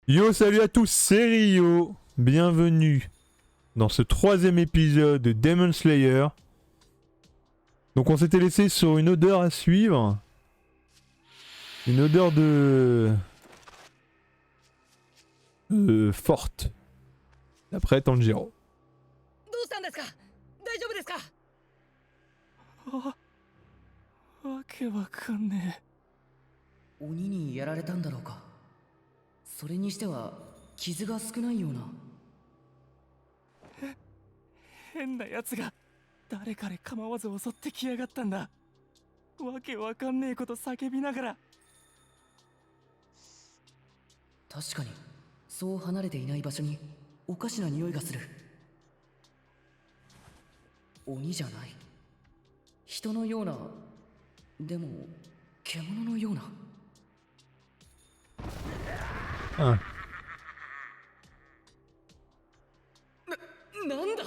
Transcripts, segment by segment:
Yo, salut à tous, c'est Rio. Bienvenue dans ce troisième épisode de Demon Slayer. Donc on s'était laissé sur une odeur à suivre. Une odeur de... forte. D'après Tanjiro. どうしたんですか？大丈夫ですか？わけわかんね鬼にやられたんだろうか。それにしては傷が少ないような。え。変な奴が誰彼構わず襲ってきやがったんだ。わけわかんねえこと叫びながら。確かにそう離れていない場所におかしな匂いがする。鬼じゃない、人のような、でも獣のような。Ah. なんだ。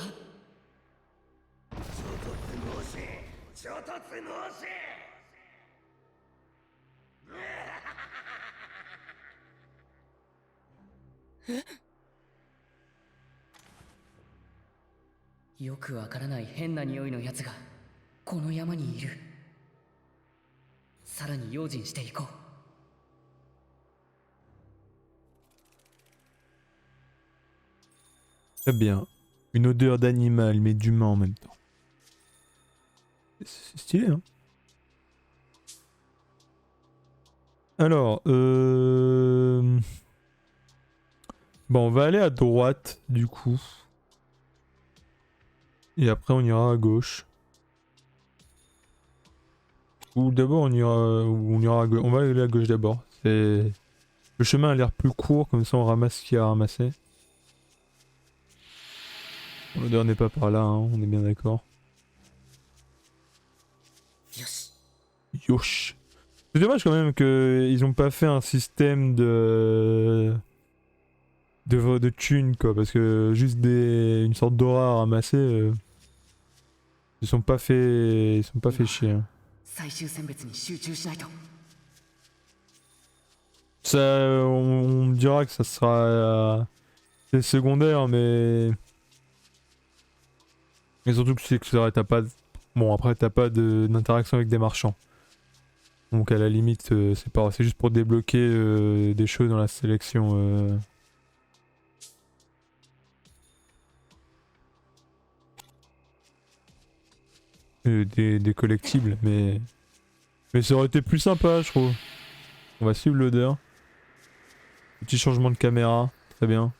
よくわからない変な匂いのやつがこの山にいる。さらに用心していこう。 Très bien. Une odeur d'animal mais d'humain en même temps. C'est stylé, hein. Alors, bon, on va aller à droite du coup. Et après on ira à gauche. Ou d'abord on ira à gauche. On va aller à gauche d'abord. Le chemin a l'air plus court, comme ça on ramasse ce qu'il y a à ramasser. L'odeur n'est pas par là, hein, on est bien d'accord. Yosh. C'est dommage quand même qu'ils ont pas fait un système de thunes quoi, parce que juste une sorte d'aura à ramasser, ils sont pas fait chier. Hein. Ça, on me dira que ça sera c'est secondaire, mais surtout que c'est que t'as pas, bon après t'as pas d'interaction avec des marchands. Donc à la limite, c'est juste pour débloquer des choses dans la sélection. Des collectibles, mais ça aurait été plus sympa, je trouve. On va suivre l'odeur. Petit changement de caméra, très bien.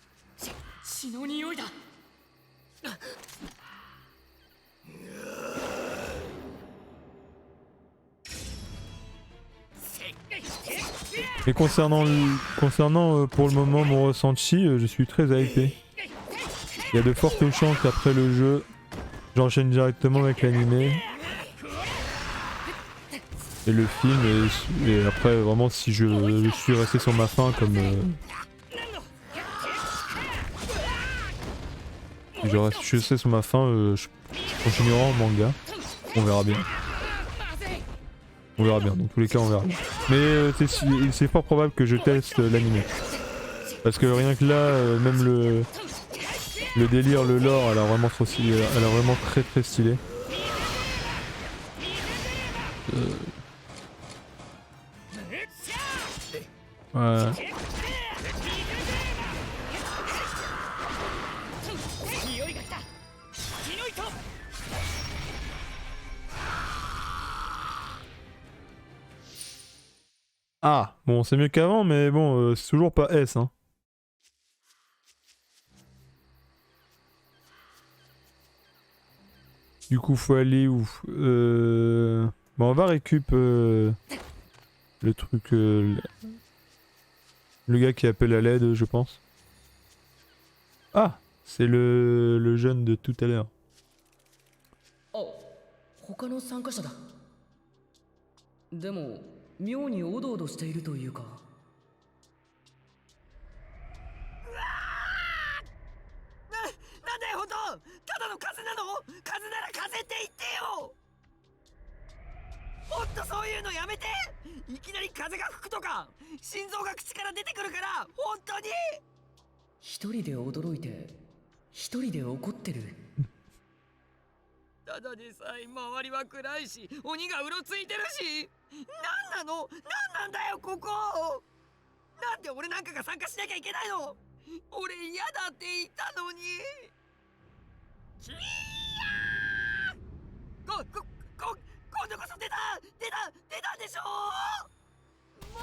Et concernant pour le moment mon ressenti, je suis très hypé. Il y a de fortes chances qu'après le jeu, j'enchaîne directement avec l'animé. Et le film, et après vraiment si je suis resté sur ma faim comme... si je restais sur ma faim, je continuerai en manga. On verra bien. On verra bien, dans tous les cas on verra. Mais c'est fort probable que je teste l'anime. Parce que rien que là, même le délire, le lore, elle a vraiment trop stylé, elle a vraiment très stylé. Ouais. Ah, bon c'est mieux qu'avant, mais bon, c'est toujours pas S, hein. Du coup, faut aller où? Bon, on va récup le truc, le gars qui appelle à l'aide, je pense. Ah, c'est le jeune de tout à l'heure. Oh, 他の参加者だ。でも妙におどおどしているというか。なんだよ、ほんと。ただの風なの？風なら風って言ってよ。ほんとそういうのやめて。いきなり風が吹くとか心臓が口から出てくるから、本当に。一人で驚いて一人で怒ってる。ただでさえ周りは暗いし、鬼がうろついてるし。なんなの、なんなんだよここ。なんで俺なんかが参加しなきゃいけないの。俺嫌だって言ったのに。キーヤー。今度こそ出たでしょ。も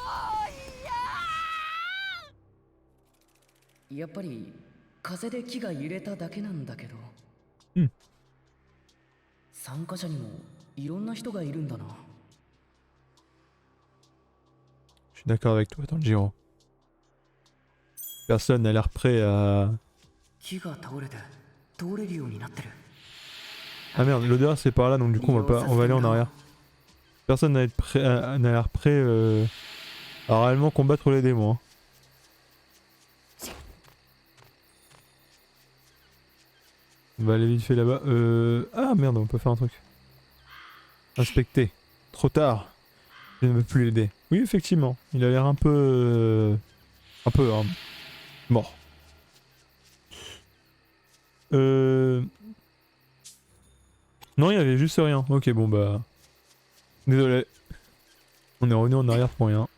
うやっぱり風で木が揺れただけなんだけど。うん。参加者にもいろんな人がいるんだな。Je suis d'accord avec toi, Tanjiro. Personne n'a l'air prêt à... 木が倒れて通れるようになってる。 Ah merde, l'odeur c'est par là, donc du coup on va aller en arrière. Personne n'a l'air prêt à réellement combattre les démons. Hein. On va aller vite fait là-bas. Ah merde, on peut faire un truc. Inspecter. Trop tard. Je ne veux plus l'aider. Oui, effectivement. Il a l'air un peu... hein, mort. Non, il y avait juste rien. Ok, bon bah... Désolé. On est revenu en arrière pour rien.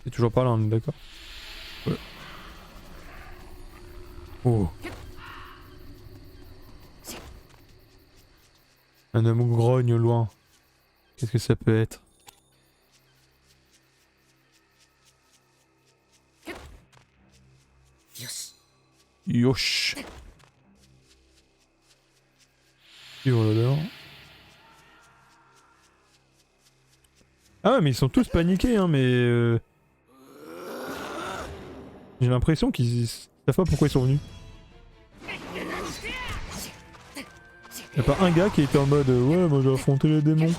C'est toujours pas là, on est d'accord. Ouais. Oh. Un homme grogne au loin. Qu'est-ce que ça peut être? Yosh. Suivre l'odeur. Ah ouais, mais ils sont tous paniqués, hein, mais... J'ai l'impression qu'ils savent pas pourquoi ils sont venus. Y'a pas un gars qui était en mode ouais, moi j'ai affronté les démons.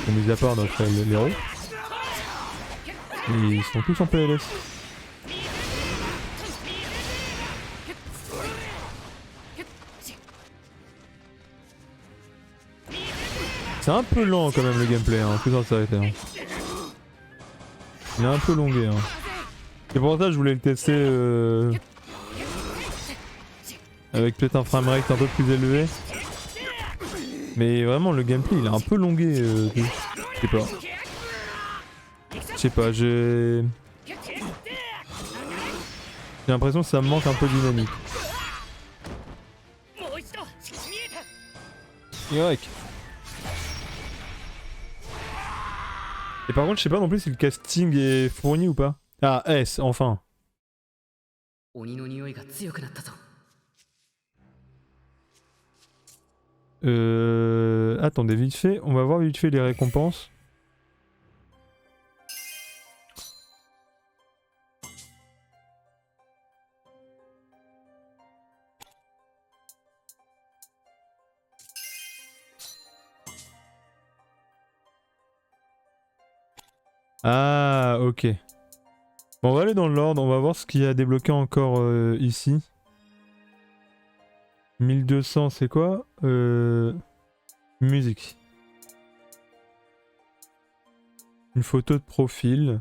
Bon, mis à part notre héros. Ils sont tous en PLS. C'est un peu lent quand même le gameplay, hein, plus sincérité. Hein. Il est un peu longué. Hein. C'est pour ça que je voulais le tester avec peut-être un framerate un peu plus élevé. Mais vraiment le gameplay il est un peu longué. Je sais pas. Je sais pas, j'ai l'impression que ça me manque un peu de dynamique. Yorick. Et par contre je sais pas non plus si le casting est fourni ou pas. Ah S, enfin. Attendez vite fait, on va voir vite fait les récompenses. Ah ok. Bon, on va aller dans l'ordre, on va voir ce qu'il y a débloqué encore ici. 1200 c'est quoi? Musique. Une photo de profil.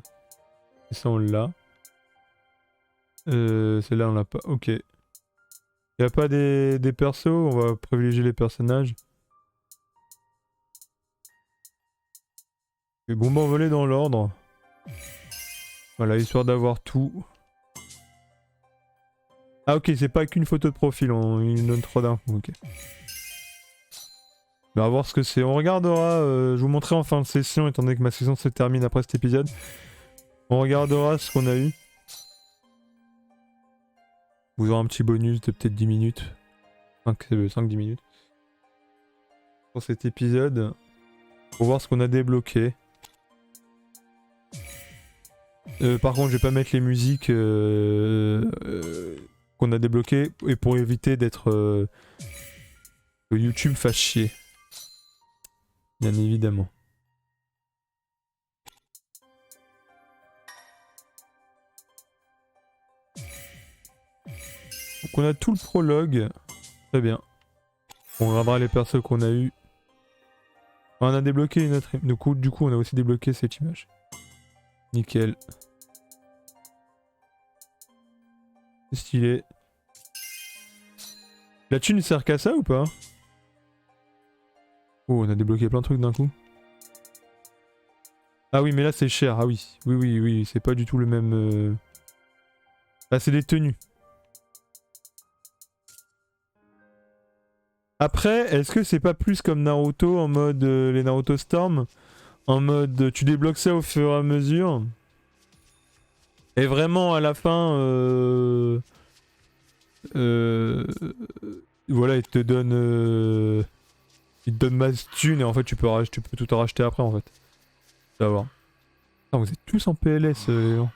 Et ça on l'a. Celle-là on l'a pas. Ok. Y a pas des persos, on va privilégier les personnages. Et bon bah on va aller dans l'ordre. Voilà, histoire d'avoir tout. Ah ok, c'est pas qu'une photo de profil, il nous donne trop d'infos, ok. On va voir ce que c'est. On regardera, je vous montrerai en fin de session, étant donné que ma session se termine après cet épisode. On regardera ce qu'on a eu. Vous aurez un petit bonus de peut-être 10 minutes. 5-10 minutes. Pour cet épisode. Pour voir ce qu'on a débloqué. Par contre, je vais pas mettre les musiques qu'on a débloquées et pour éviter d'être Que YouTube fasse chier. Bien évidemment. Donc on a tout le prologue. Très bien. On regardera les persos qu'on a eu. On a débloqué une autre. Du coup, on a aussi débloqué cette image. Nickel. C'est stylé. La thune il sert qu'à ça ou pas? Oh, on a débloqué plein de trucs d'un coup. Ah oui, mais là c'est cher. Ah oui, oui, c'est pas du tout le même. Ah, c'est des tenues. Après, est-ce que c'est pas plus comme Naruto en mode les Naruto Storm? En mode tu débloques ça au fur et à mesure. Et vraiment à la fin, voilà, il te donne masse thune et en fait tu peux tout en racheter après en fait. Tu vas voir. Ah, vous êtes tous en PLS les gens.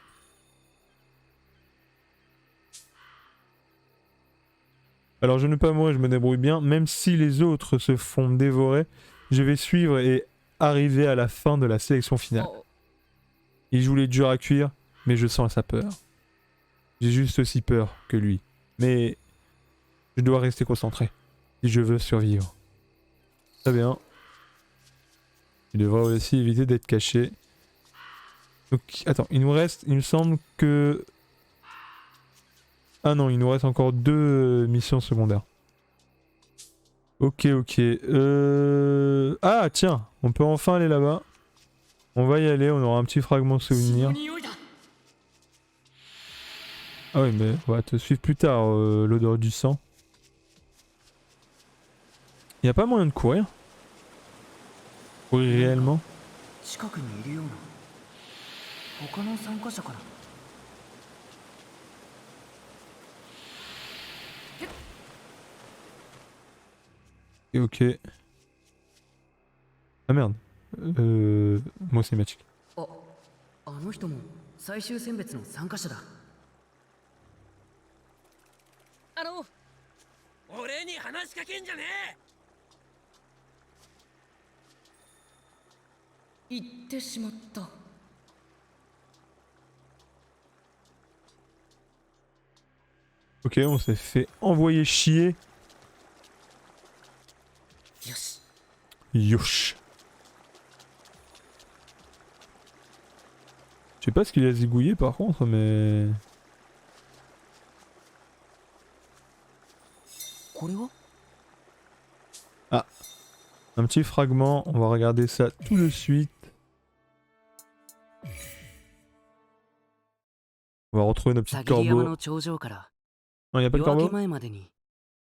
Alors je ne pas mourir, je me débrouille bien. Même si les autres se font dévorer, je vais suivre et arriver à la fin de la sélection finale. Il joue les durs à cuire, mais je sens sa peur. J'ai juste aussi peur que lui. Mais je dois rester concentré si je veux survivre. Très bien. Il devra aussi éviter d'être caché. Donc attends, il nous reste, il me semble que... Ah non, il nous reste encore 2 missions secondaires. Ok. Ah tiens, on peut enfin aller là-bas. On va y aller, on aura un petit fragment souvenir. Ah oui, mais on va te suivre plus tard, l'odeur du sang. Y a pas moyen de courir? Courir réellement? Ok. Ah merde. Moi c'est magique. あの人も最終選別の参加者だ。俺に話しかけんじゃねえ。行ってしまった。Ok, on s'est fait envoyer chier. よし。Yosh. Je sais pas ce qu'il a zigouillé par contre, mais... Ah. Un petit fragment, on va regarder ça tout de suite. On va retrouver nos petits corbeaux. Non, y a pas de corbeau?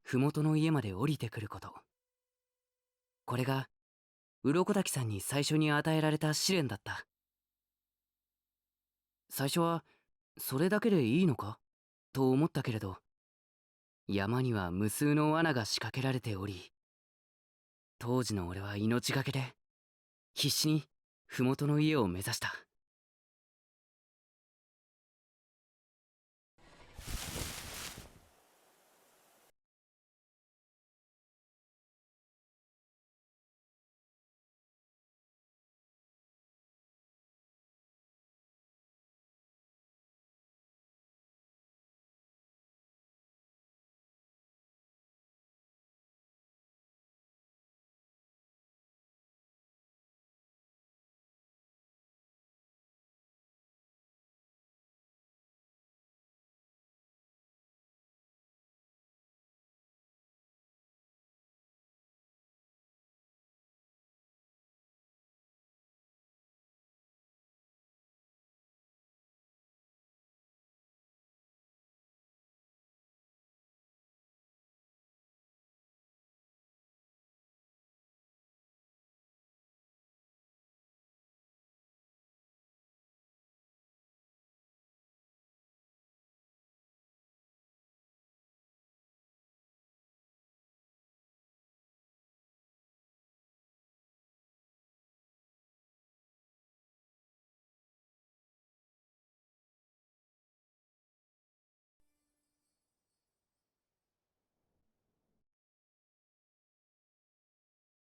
麓の家まで降りてくること。これが鱗滝さんに最初に与えられた試練だった。最初はそれだけでいいのかと思ったけれど、山には無数の罠が仕掛けられており、当時の俺は命がけで必死に麓の家を目指した。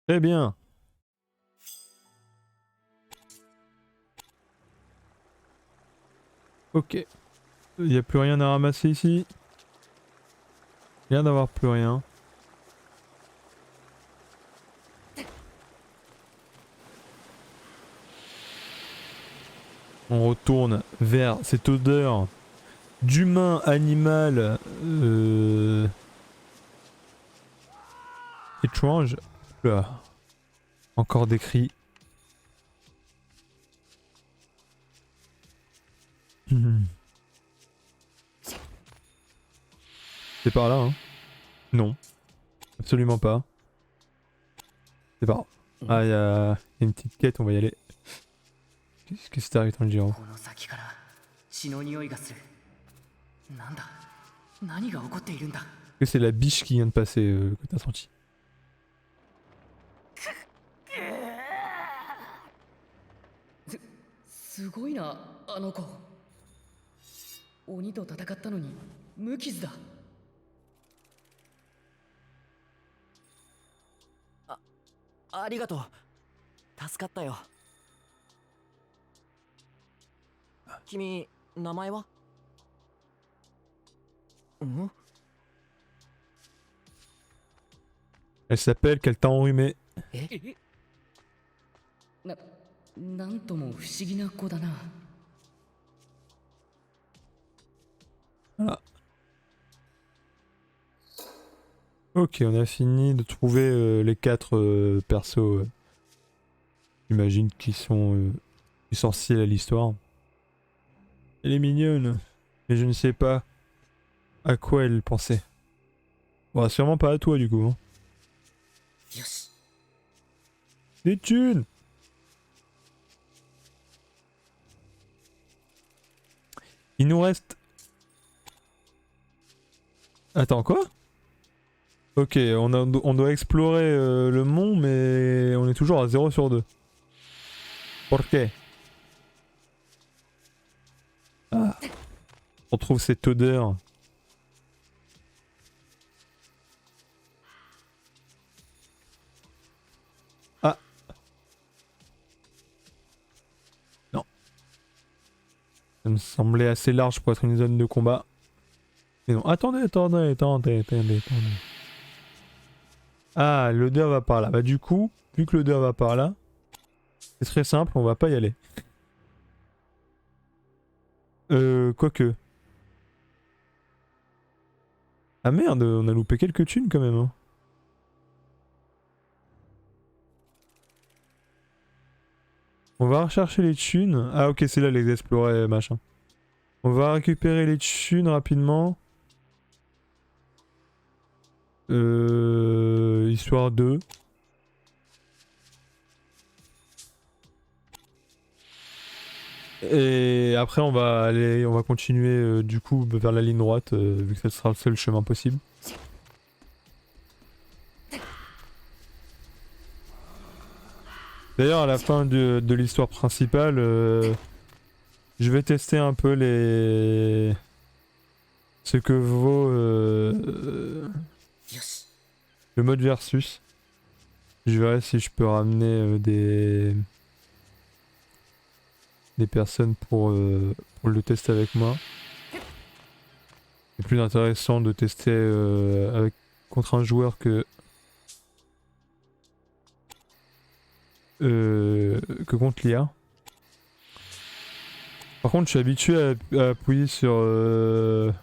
Très bien. Ok. Il n'y a plus rien à ramasser ici. Il vient d'avoir plus rien. On retourne vers cette odeur d'humain animal étrange. Là. Encore des cris. C'est par là, hein? Non. Absolument pas. C'est par là. Ah, il y a une petite quête, on va y aller. Qu'est-ce que c'est avec Tanjiro? この先から血の匂いがする。なんだ、何が起こっているんだ。 Est-ce que c'est la biche qui vient de passer que t'as senti? すごいな、あの子。鬼と戦ったのに無傷だ。ありがとう。助かったよ。君、名前は？ん？ Elle s'appelle qu'elle t'a enrhumé. なんとも不思議な子だな。 Voilà. Ok, on a fini de trouver les 4 persos, j'imagine, qui sont essentiels à l'histoire. Elle est mignonne, mais je ne sais pas à quoi elle pensait. Bon, sûrement pas à toi du coup. Hein. よし。 Des thunes! Il nous reste... Attends, quoi? Ok, on doit explorer le mont, mais on est toujours à 0 sur 2. Pourquoi? Ah. On trouve cette odeur. Ah. Non. Ça me semblait assez large pour être une zone de combat. Mais non, attendez. Ah, l'odeur va par là. Bah du coup, vu que l'odeur va par là, c'est très simple, on va pas y aller. Quoique. Ah merde, on a loupé quelques thunes quand même. Hein. On va rechercher les thunes. Ah ok, c'est là les explorer machin. On va récupérer les thunes rapidement. Histoire de... Et après on va continuer du coup vers la ligne droite vu que ce sera le seul chemin possible. D'ailleurs à la fin de l'histoire principale, je vais tester un peu ce que vaut le mode versus. Je verrai si je peux ramener des personnes pour le tester avec moi. C'est plus intéressant de tester contre un joueur que contre l'IA. Par contre, je suis habitué à appuyer sur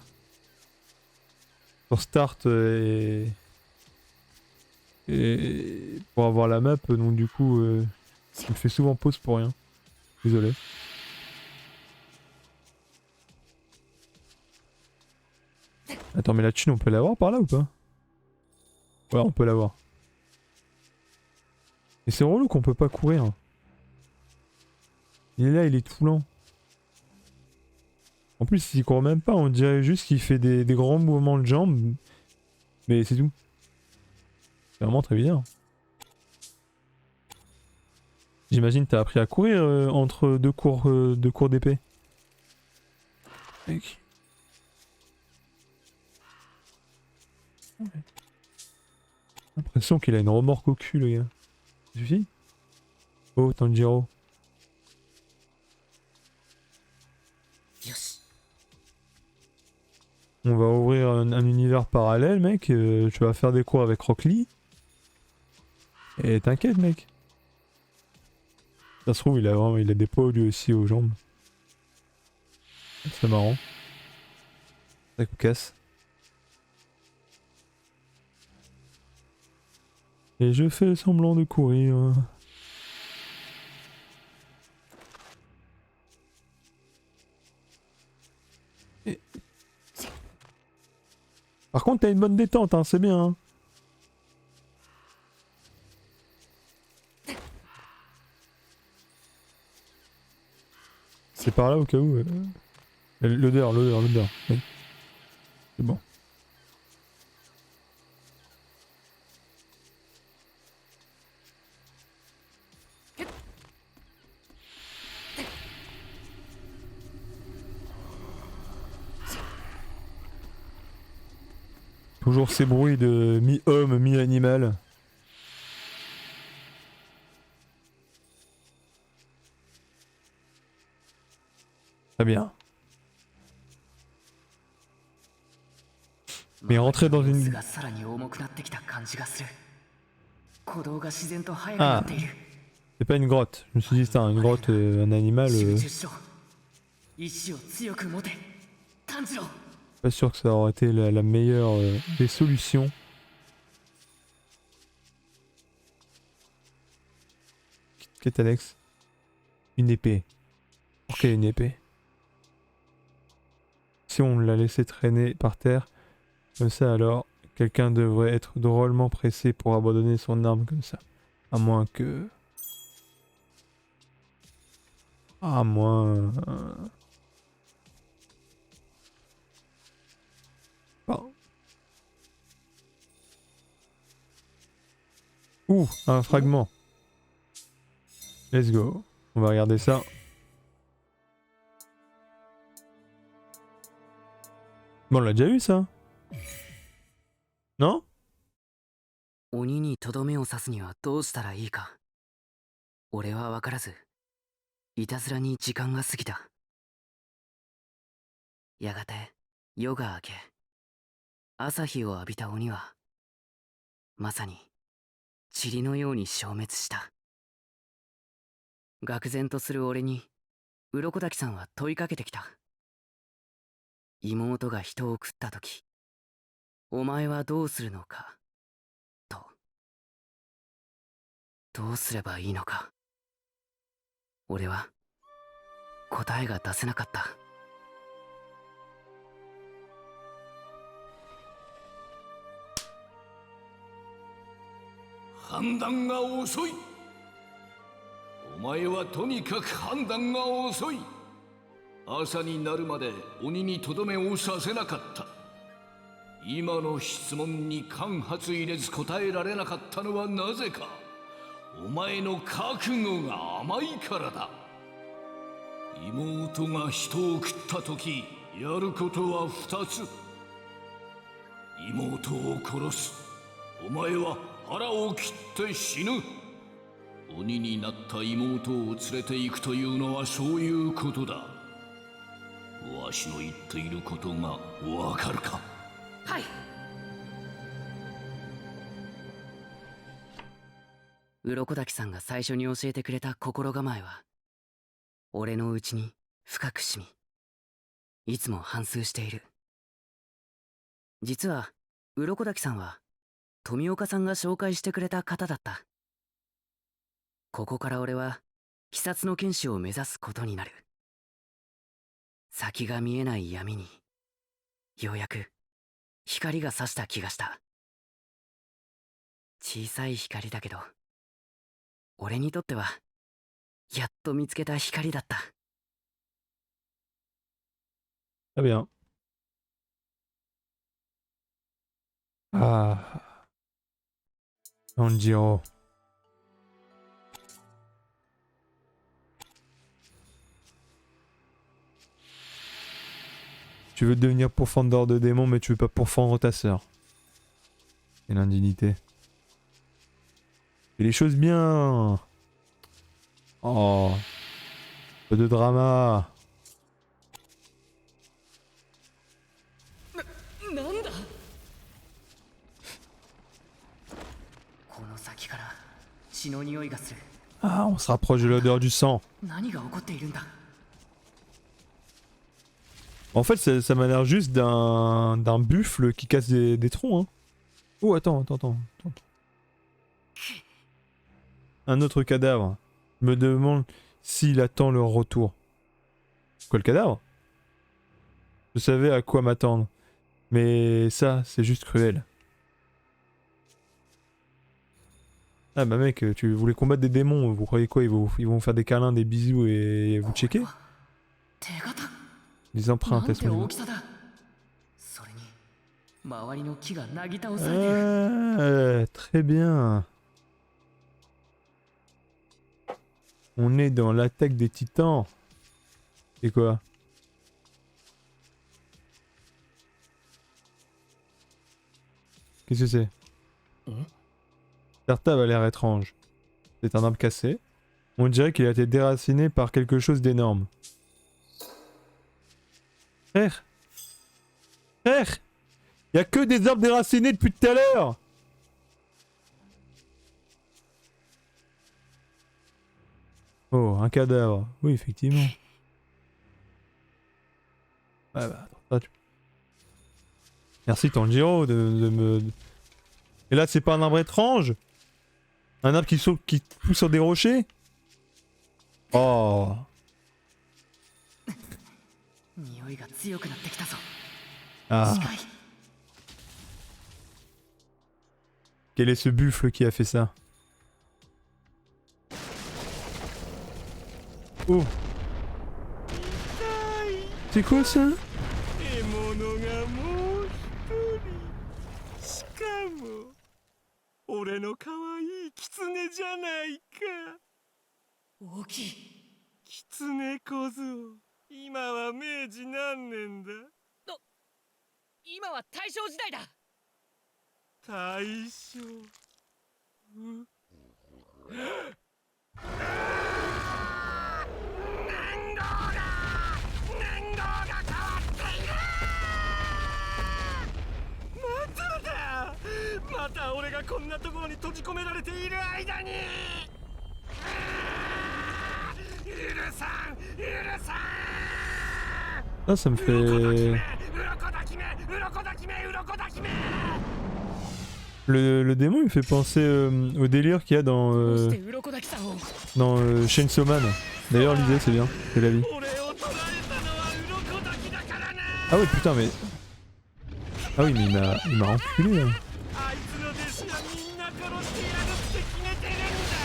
Start et pour avoir la map, donc du coup, il me fait souvent pause pour rien. Désolé. Attends, mais la thune, on peut l'avoir par là ou pas? Ouais, on peut l'avoir. Et c'est relou qu'on peut pas courir. Il est là, il est tout lent. En plus, il court même pas, on dirait juste qu'il fait des grands mouvements de jambes. Mais c'est tout. C'est vraiment très bizarre. J'imagine que t'as appris à courir entre deux cours d'épée. Mec. L'impression qu'il a une remorque au cul, le gars. suffit. Oh, Tanjiro. よし On va ouvrir un univers parallèle, mec. Tu vas faire des cours avec Rock Lee. Et t'inquiète, mec. Ça se trouve, il a des poids lui aussi aux jambes. C'est marrant. Ça casse. Et je fais semblant de courir. Et... Par contre, t'as une bonne détente, hein, c'est bien. Hein. C'est par là au cas où. L'odeur. Oui. C'est bon. Toujours ces bruits de mi-homme, mi-animal. Très bien. Mais rentrer dans une... Ah, c'est pas une grotte. Je me suis dit c'était une grotte, un animal... Pas sûr que ça aurait été la meilleure des solutions. Qu'est-ce que Alex? Une épée. Pourquoi une épée? Si on l'a laissé traîner par terre, comme ça alors, quelqu'un devrait être drôlement pressé pour abandonner son arme comme ça. À moins que... À moins... Bon. Ouh, un fragment. Let's go. On va regarder ça. Bon, on l'a déjà eu ça? Non? 鬼にとどめを刺すにはどうしたらいいか。俺は分からず、いたずらに時間が過ぎた。やがて夜が明け、朝日を浴びた鬼は、まさに塵のように消滅した。愕然とする俺に、鱗滝さんは問いかけてきた。妹が人を食ったとき、お前はどうするのか、と。どうすればいいのか。俺は答えが出せなかった。判断が遅い。お前はとにかく判断が遅い。朝になるまで鬼にとどめをさせなかった。今の質問に間髪入れず答えられなかったのはなぜか。お前の覚悟が甘いからだ。妹が人を食った時、やることは2つ。妹を殺す。お前は腹を切って死ぬ。鬼になった妹を連れて行くというのはそういうことだ。わしの言っていることがわかるか？はい。鱗滝さんが最初に教えてくれた心構えは、俺の内に深く染み、いつも反芻している。実は鱗滝さんは富岡さんが紹介してくれた方だった。ここから俺は鬼殺の剣士を目指すことになる。先が見えない闇にようやく光が差した気がした。小さい光だけど、俺にとってはやっと見つけた光だった。Très bien. Ah. Tanjiro. Tu veux devenir pourfendeur de démons, mais tu veux pas pourfendre ta sœur. Quelle indignité. Fais les choses bien. Oh. Peu de drama. なんだこの先から血の匂いがする。 Ah, on se rapproche de l'odeur du sang. 何が起こっているんだ。 En fait, ça m'a l'air juste d'un buffle qui casse des troncs. Hein. Oh, attends. Un autre cadavre. Je me demande s'il attend leur retour. Quoi, le cadavre? Je savais à quoi m'attendre. Mais ça, c'est juste cruel. Ah bah mec, tu voulais combattre des démons, vous croyez quoi, ils vont faire des câlins, des bisous et vous checker? 手形 Les な empreintes, ん elles て sont 大 là. きさだ。それに周りの木がなぎ倒されてる。 Très bien. On est dans l'attaque des titans. C'est quoi? Qu'est-ce que c'est? Tartave a l'air étrange. C'est un arbre cassé. On dirait qu'il a été déraciné par quelque chose d'énorme. Frère! Frère! Y'a que des arbres déracinés depuis tout à l'heure! Oh, un cadavre. Oui, effectivement. Ouais, bah, attends, Merci Tanjiro de me... Et là, c'est pas un arbre étrange? Un arbre qui saute, qui pousse sur des rochers? Oh. 匂いが強くなってきたぞ。 Ah. 近い。 Quel est ce buffle qui a fait ça? Oh. C'est quoi ça? 獲物がもう一人。しかも俺の可愛い狐じゃないか。大きい。狐小僧、今は明治何年だ？今は大正時代だ。大正。また俺がこんなところに閉じ込められている間に。許さん、許さん。 Ah, ça me fait... Le démon il me fait penser au délire qu'il y a dans, どうして鱗滝さんを。 dans Chainsaw Man. D'ailleurs lisez, c'est bien, c'est la vie. 俺を捕らえたのは鱗滝だからな。 Ah ouais putain mais... Ah oui mais il m'a enculé hein. あいつの弟子はみんな殺してやるって決めてるんだ。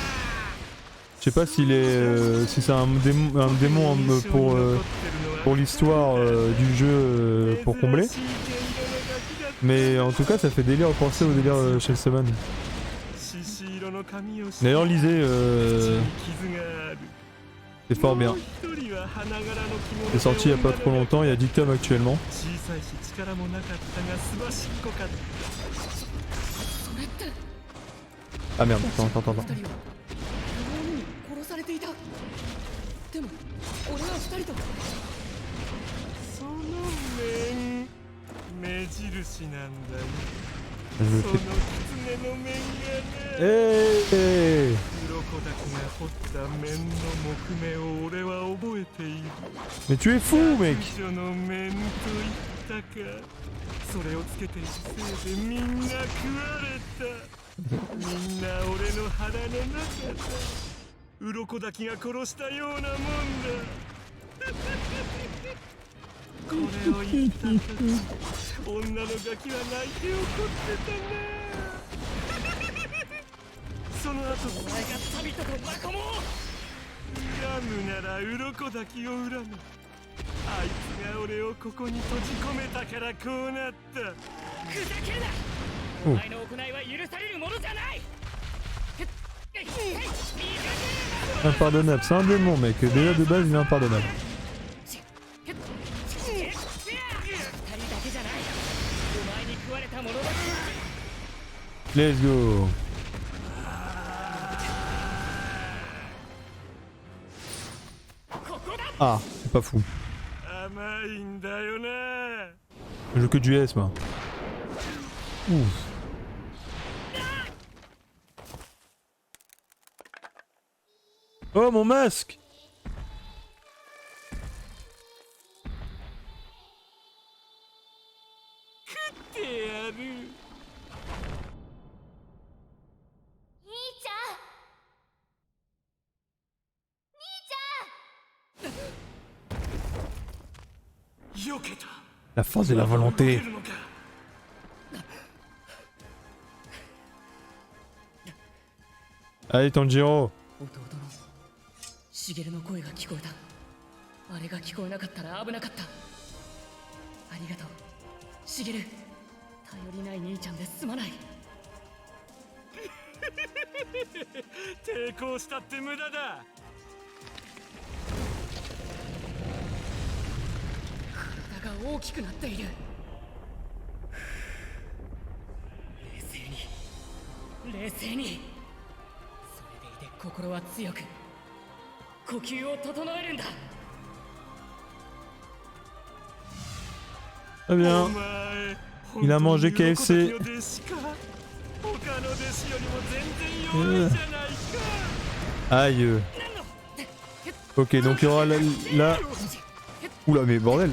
Je sais pas s'il est... si c'est un démon pour l'histoire du jeu pour combler. Mais en tout cas ça fait délire penser au délire Chainsaw Man. D'ailleurs lisez... c'est fort bien. C'est sorti il y a pas trop longtemps, il y a 10 tomes actuellement. Ah merde, attends. 二人は鬼に殺されていた。でも俺は二人と。その面目印なんだよ。 Je me その fais... 狐の面がね。 Hey 鱗滝が彫った面の木目を俺は覚えている。 Mais tu es fou mec. 女の面と言ったか。それをつけているせいでみんな食われた。みんな俺の腹の中だ。鱗滝が殺したようなもんだ。これを言った時、女のガキは泣いて怒ってたな。その後、お前が旅人と仲間を。恨むなら鱗滝を恨む。あいつが俺をここに閉じ込めたからこうなった。ふざけるな。お前の行いは許されるものじゃない。 Impardonnable, c'est un démon mec, déjà de base il est impardonnable. Let's go. Ah, c'est pas fou. 甘いんだよな。 Je joue que du S moi. Ouf. Oh mon masque! てやる。避けた。 La force de la volonté. 動けるのか。 Allez Tanjiro. 弟の茂の声が聞こえた。あれが聞こえなかったら危なかった。ありがとう茂。頼りない兄ちゃんですまない。抵抗したって無駄だ。体が大きくなっている。冷静に。それでいて心は強く呼吸を整えるんだ。 Très bien. お前 Il a mangé KFC. 本当に鱗滝の弟子か。他の弟子よりも全然弱いじゃないか。 Aïe. Ok, donc il y aura là... Oula, mais bordel.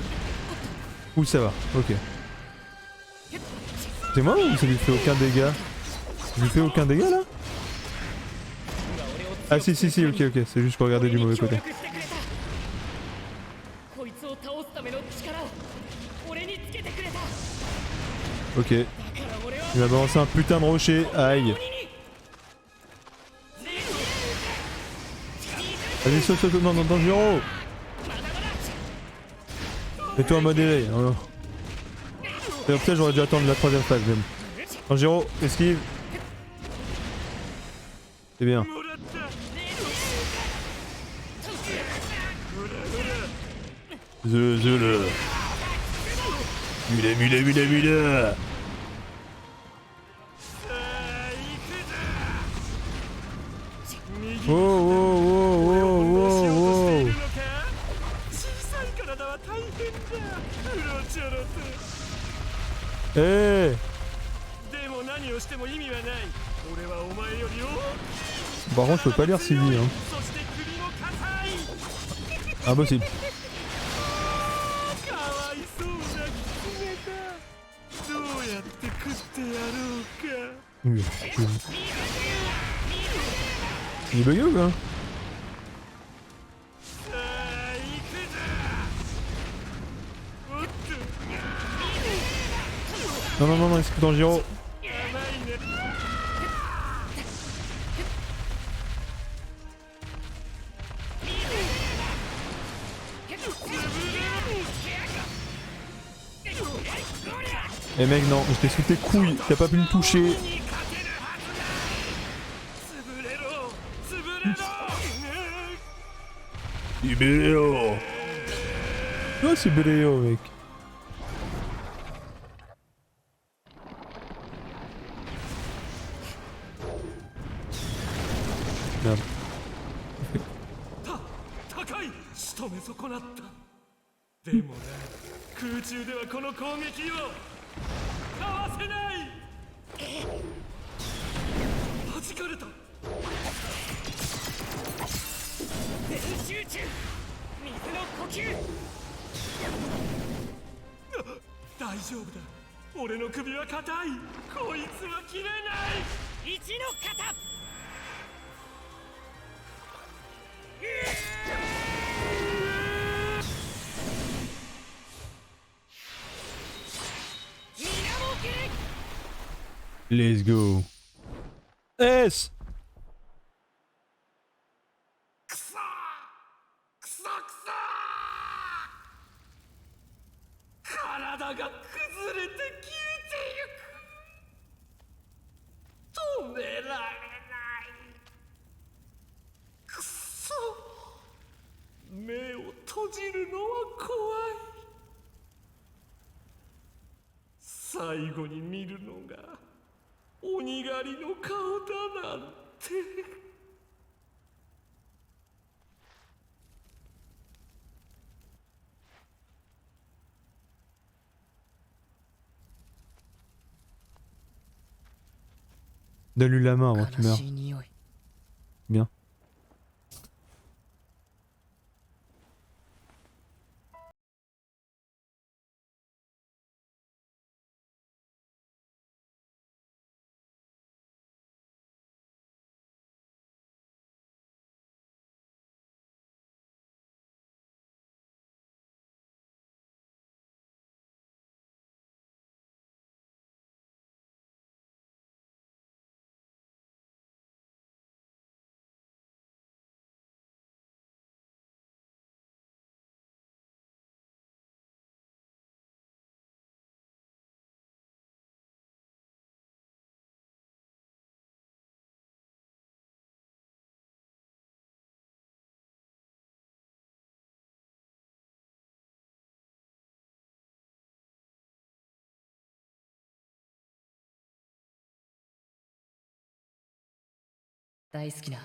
Ouh, ça va, ok. C'est moi ou ça lui fait aucun dégât? Ça lui fait aucun dégât là? Ah si, si, si, ok, ok, c'est juste pour regarder du mauvais côté. こいつを倒すための力を俺につけてくれた。 Ok. だから俺は Il va balancer un putain de rocher, aïe. Vas-y, saute, saute, non, non, Tanjiro. Mets-toi en mode éveil. Hein. Et peut-être j'aurais dû attendre la troisième phase même. Tanjiro, esquive. C'est bien. もらった。 Le. Mulet, mulet, mulet, mulet. さあ行くぞ。右 Oh, oh, 俺を oh, 翻弄しようとしてい oh, る oh, のか。小さい体は大変だ。うろちょろと。 oh. Eh. でも何をしても意味はない。俺はお前よりを。 Par contre, je peux pas lire Sylvie. Hein. そして首も硬い。 Impossible. かわいそうな狐だ。どうやって食ってやろうか。 Il est bugué ou quoi? さあ行くぞ。おっと。 Non, non, non, non, esquive Tanjiro. 甘いね。 Eh mec, non, j'étais sous tes couilles, t'as pas pu me toucher. 潰れろ。潰れろ。 Ibéléo. Oh, c'est Béléo, mec. Merde. 高い。仕留め損なった。でもな、空中ではこの攻撃をかわせない。弾かれた。全集中。水の呼吸。大丈夫だ。俺の首は硬い。こいつは切れない。一の型。皆もけ。 Let's go. S. くそくそ体が崩れて消えてゆく。止められない。くそ。目を閉じるのは怖い。最後に見るのが鬼狩りの顔だなんて。Donne-lui la main avant qu'il 悲 meure. しい匂い。 Bien.「大好きな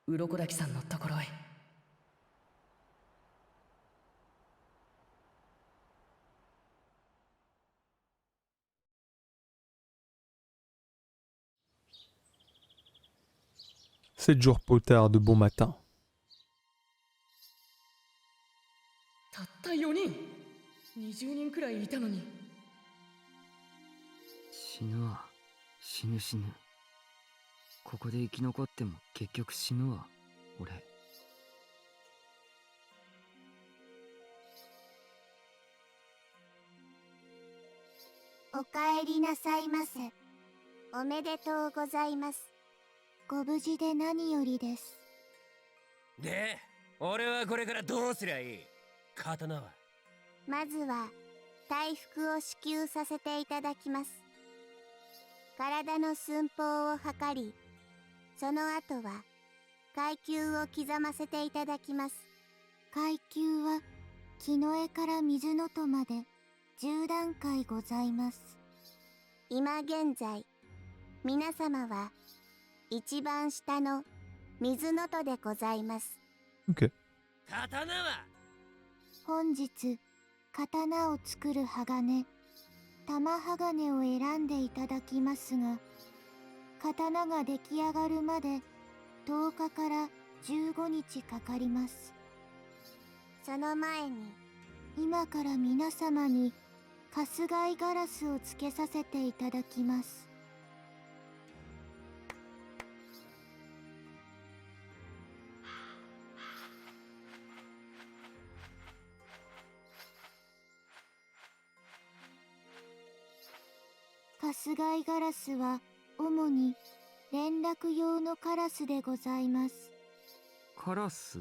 鱗滝さんのところへ」。7 jours potard de bon matin. たった4人、20人くらいいたのに。死ぬわ、死ぬ死ぬ。ここで生き残っても結局死ぬわ、俺。おかえりなさいませ。おめでとうございます。ご無事で何よりです。で、俺はこれからどうすりゃいい？刀は？まずは大福を支給させていただきます。体の寸法を測り、その後は階級を刻ませていただきます。階級は木の絵から水の戸まで10段階ございます。今現在、皆様は一番下の水の戸でございます。 Ok. 刀は？本日、刀を作る鋼、玉鋼を選んでいただきますが、刀が出来上がるまで10日から15日かかります。その前に、今から皆様に春日井ガラスをつけさせていただきます。春日井ガラスは主に連絡用のカラスでございます。カラス？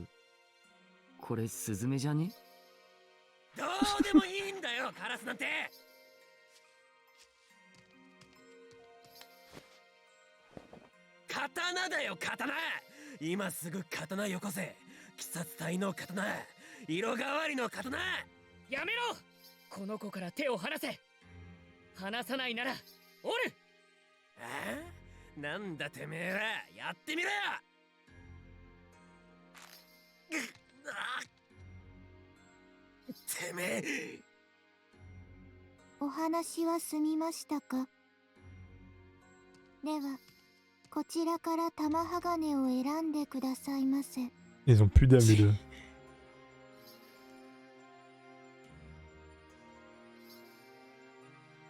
これスズメじゃね？どうでもいいんだよ、カラスなんて。刀だよ、刀。今すぐ刀よこせ。鬼殺隊の刀、色変わりの刀。やめろ！この子から手を離せ！離さないならおる！ああ？なんだてめえは、やってみろよ。てめえ。お話は済みましたか？では、こちらから玉鋼を選んでくださいませ。 Ils ont plus d'âme les deux.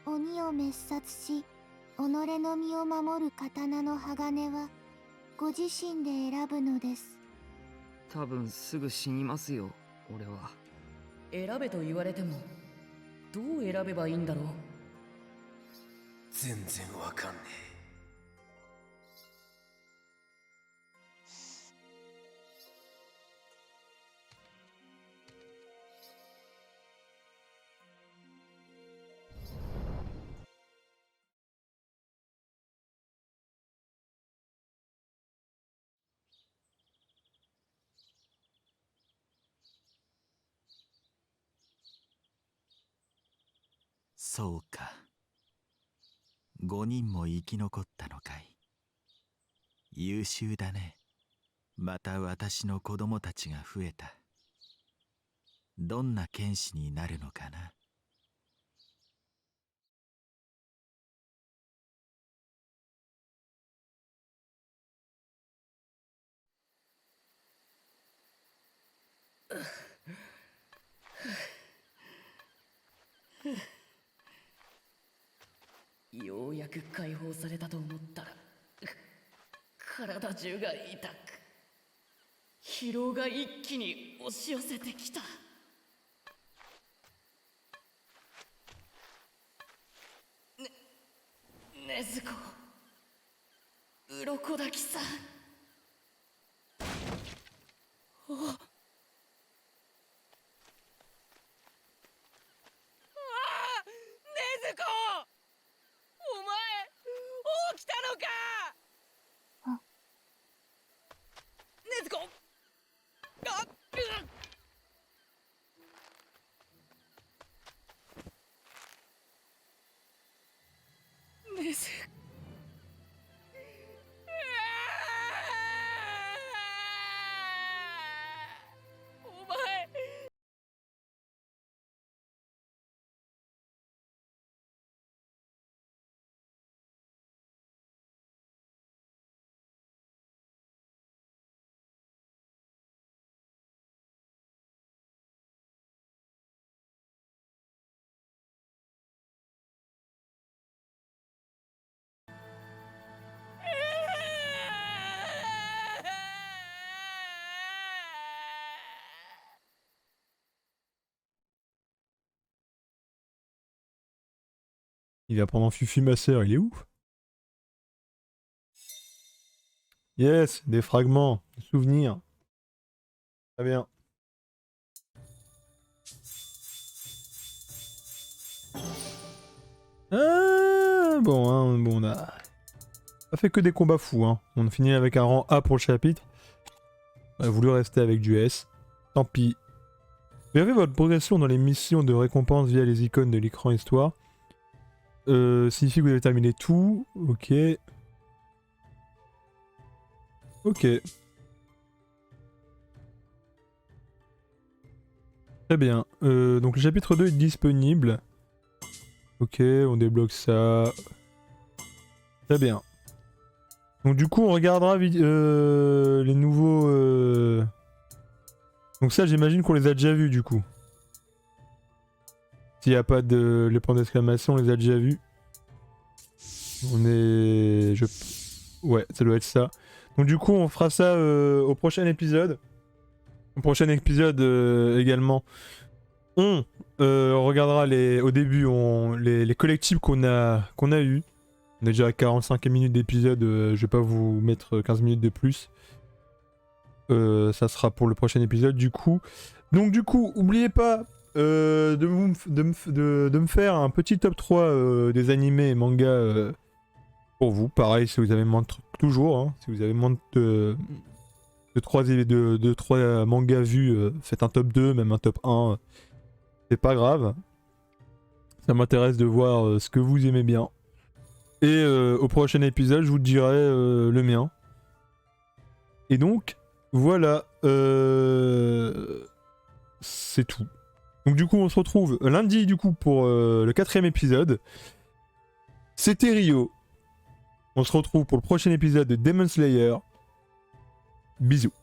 鬼を滅殺し、己の身を守る刀の鋼は、ご自身で選ぶのです。多分すぐ死にますよ、俺は。選べと言われても、どう選べばいいんだろう。全然わかんねえ。そうか。5人も生き残ったのかい。優秀だね。また私の子供たちが増えた。どんな剣士になるのかな。く解放されたと思ったら体中が痛く疲労が一気に押し寄せてきた。禰豆子、鱗滝さん。おああ、禰豆子、お前起きたのか。禰豆子、あっ、禰豆子、お前。Il va prendre en fufu ma sœur, il est où? Yes, des fragments, des souvenirs. Très bien. Ah, bon, hein, bon, on a pas fait que des combats fous, hein. On a fini avec un rang A pour le chapitre. On a voulu rester avec du S. Tant pis. Verrez votre progression dans les missions de récompense via les icônes de l'écran histoire. Signifie que vous avez terminé tout. Ok. Ok. Très bien. Donc le chapitre 2 est disponible. Ok, on débloque ça. Très bien. Donc du coup on regardera les nouveaux... Donc ça j'imagine qu'on les a déjà vus du coup. S'il n'y a pas de les points d'exclamation, on les a déjà vus. On est... Ouais, ça doit être ça. Donc du coup, on fera ça au prochain épisode. Au prochain épisode également, on regardera au début les collectibles qu'on a eu. On est déjà à 45 minutes d'épisode, je vais pas vous mettre 15 minutes de plus. Ça sera pour le prochain épisode du coup. Donc du coup, n'oubliez pas de me faire un petit top 3 des animés et mangas pour vous. Pareil, si vous avez moins de toujours, hein, si vous avez moins de 3 mangas vus, faites un top 2, même un top 1. C'est pas grave. Ça m'intéresse de voir ce que vous aimez bien. Et au prochain épisode, je vous dirai le mien. Et donc, voilà. C'est tout. Donc du coup, on se retrouve lundi du coup pour le 4ème épisode. C'était Rio. On se retrouve pour le prochain épisode de Demon Slayer. Bisous.